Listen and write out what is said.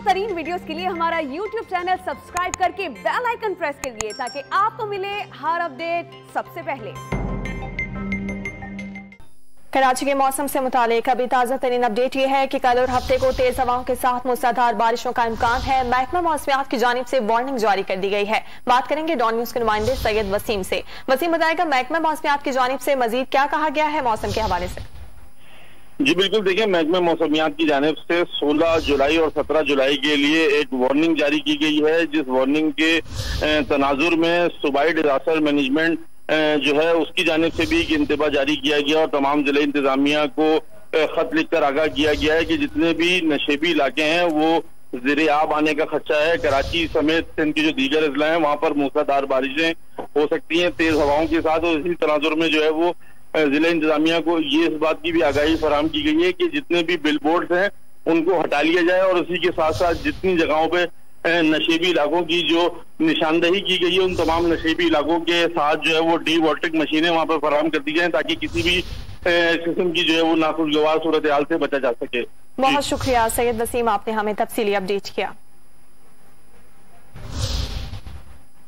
तरीन वीडियोस के लिए हमारा YouTube चैनल सब्सक्राइब करके बेल आइकन प्रेस करिए ताकि आपको मिले हर अपडेट सबसे पहले। कराची के मौसम से मुतालिक अभी ताज़ा तरीन अपडेट ये है कि कल और हफ्ते को तेज हवाओं के साथ मूसलाधार बारिशों का इम्कान है। महकमा मौसमियात की जानिब से वार्निंग जारी कर दी गई है। बात करेंगे डॉन न्यूज के नुमाइंदे सैयद वसीम से। वसीम बताएगा महकमा मौसमियात की जानिब से मजीद क्या कहा गया है मौसम के हवाले से। जी बिल्कुल, देखिए महकमा मौसमियात की जानिब से 16 जुलाई और 17 जुलाई के लिए एक वार्निंग जारी की गई है, जिस वार्निंग के तनाजुर में सूबाई डिजास्टर मैनेजमेंट जो है उसकी जानिब से भी एक इंतबा जारी किया गया और तमाम जिला इंतजामिया को खत लिखकर आगाह किया गया है कि जितने भी नशेबी इलाके हैं वो ज़ेरे आब आने का खदशा है। कराची समेत सिंध के जो दीगर अजला हैं वहाँ पर मूसलाधार बारिशें हो सकती हैं तेज हवाओं के साथ, और इसी तनाजुर में जो है वो जिला इंतजामिया को ये इस बात की भी आगाही फराहम की गई है कि जितने भी बिल बोर्ड हैं उनको हटा लिया जाए और उसी के साथ साथ जितनी जगहों पे नशेबी इलाकों की जो निशानदही की गई है उन तमाम नशेबी इलाकों के साथ जो है वो डी वाटरिंग मशीनें वहां पर फराहम कर दी जाए ताकि किसी भी किस्म की जो है वो नाखुशगवार सूरत हाल से बचा जा सके। बहुत शुक्रिया सैयद वसीम, आपने हमें तफसीली अपडेट किया।